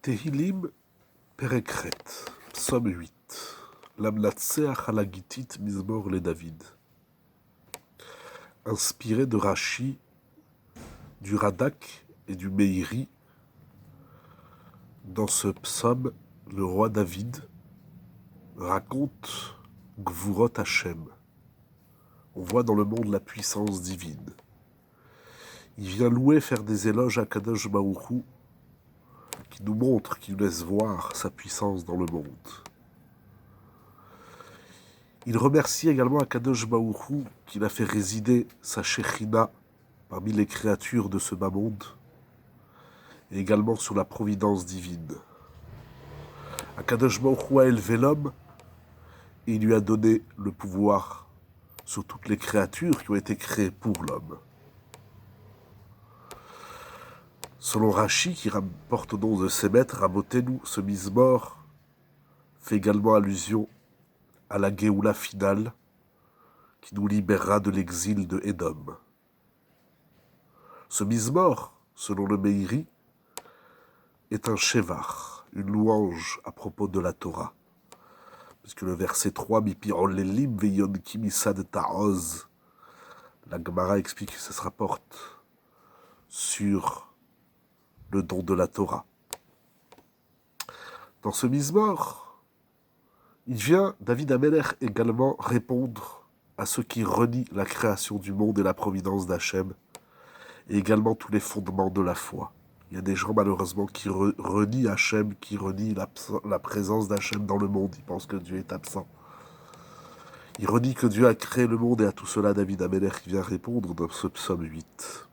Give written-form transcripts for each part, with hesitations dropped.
Tehilim Perekret, psaume 8. Lamnatseach halagitit mizmor le David. Inspiré de Rashi, du Radak et du Meiri, dans ce psaume, le roi David raconte Gvurot Hashem. On voit dans le monde la puissance divine. Il vient louer, faire des éloges à Kadosh Baruch Hu, qui nous montre, qui nous laisse voir sa puissance dans le monde. Il remercie également Akadosh Baruch Hu qu'il a fait résider sa Shechina parmi les créatures de ce bas monde, et également sur la providence divine. Akadosh Baruch Hu a élevé l'homme et il lui a donné le pouvoir sur toutes les créatures qui ont été créées pour l'homme. Selon Rashi, qui rapporte au nom de ses maîtres, Rabotenu, ce Mizmor fait également allusion à la Géoula finale qui nous libérera de l'exil de Édom. Ce Mizmor, selon le Meiri, est un Shevar, une louange à propos de la Torah. Puisque le verset 3, Mipi Olelim Veyon Kimisad Ta'oz, la Gemara explique que ça se rapporte sur le don de la Torah. Dans ce Mizmor, il vient, David Amelech, également répondre à ceux qui renient la création du monde et la providence d'Hachem, et également tous les fondements de la foi. Il y a des gens, malheureusement, qui renient Hachem, qui renient la présence d'Hachem dans le monde. Ils pensent que Dieu est absent. Ils renient que Dieu a créé le monde, et à tout cela, David Amelech vient répondre dans ce psaume 8.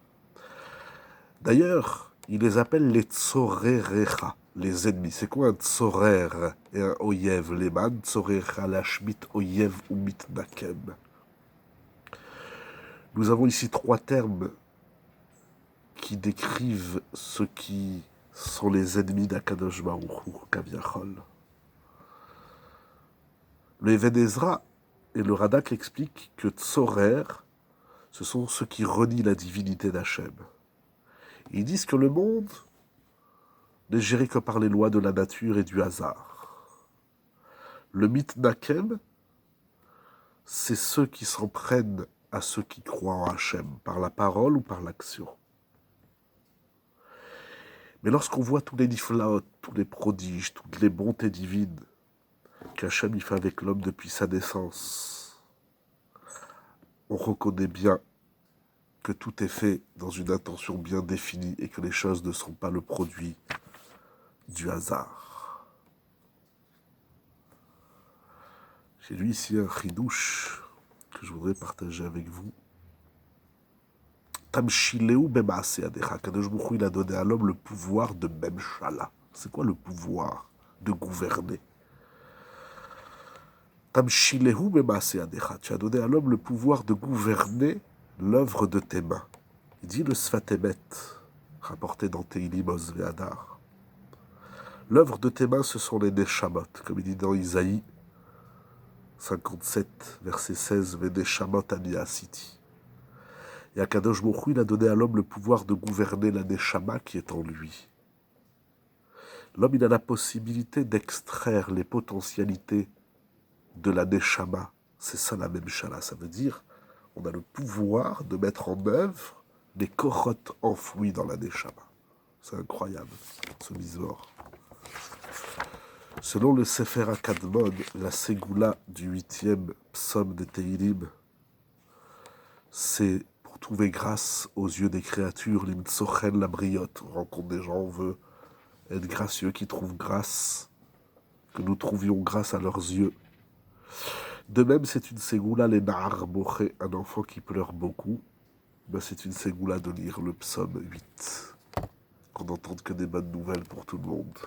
D'ailleurs, il les appelle les Tsorerecha, les ennemis. C'est quoi un Tsorer et un Oyev? Les man, Tsorerecha, Lashmit, Oyev ou Mitnakem. Nous avons ici trois termes qui décrivent ceux qui sont les ennemis d'Akadosh Baruch Hu, Kaviachol. Le Even Ezra et le Radak expliquent que Tsorer, ce sont ceux qui renient la divinité d'Hachem. Ils disent que le monde n'est géré que par les lois de la nature et du hasard. Le mitnakem, c'est ceux qui s'en prennent à ceux qui croient en Hachem, par la parole ou par l'action. Mais lorsqu'on voit tous les niflaot, tous les prodiges, toutes les bontés divines qu'Hachem y fait avec l'homme depuis sa naissance, on reconnaît bien que tout est fait dans une intention bien définie et que les choses ne sont pas le produit du hasard. J'ai lu ici un chidouche que je voudrais partager avec vous. Tamshileu bemaase adecha. Kadosh Baruch Hu, il a donné à l'homme le pouvoir de memshala. C'est quoi le pouvoir de gouverner? Tamshileu bemaase adecha. Tu as donné à l'homme le pouvoir de gouverner l'œuvre de tes mains. Il dit le Sfatemet, rapporté dans Tehilim Oz Ve'adar. L'œuvre de tes mains, ce sont les Neshamot, comme il dit dans Isaïe 57, verset 16, Ve'neshamot ani asiti. Et Akadosh Baruch Hu, il a donné à l'homme le pouvoir de gouverner la Neshama qui est en lui. L'homme, il a la possibilité d'extraire les potentialités de la Neshama. C'est ça la Memshala, ça veut dire on a le pouvoir de mettre en œuvre les korotes enfouies dans la Neshama. C'est incroyable, ce Mizmor. Selon le Sefer HaKadmon, la Ségoula du 8e psaume de Tehilim, c'est pour trouver grâce aux yeux des créatures, l'imtsochen la briotte. On rencontre des gens, on veut être gracieux, qui trouvent grâce, que nous trouvions grâce à leurs yeux. De même, c'est une ségoula, les Nahar Boché, un enfant qui pleure beaucoup. Ben, c'est une ségoula de lire le psaume 8. Qu'on n'entende que des bonnes nouvelles pour tout le monde.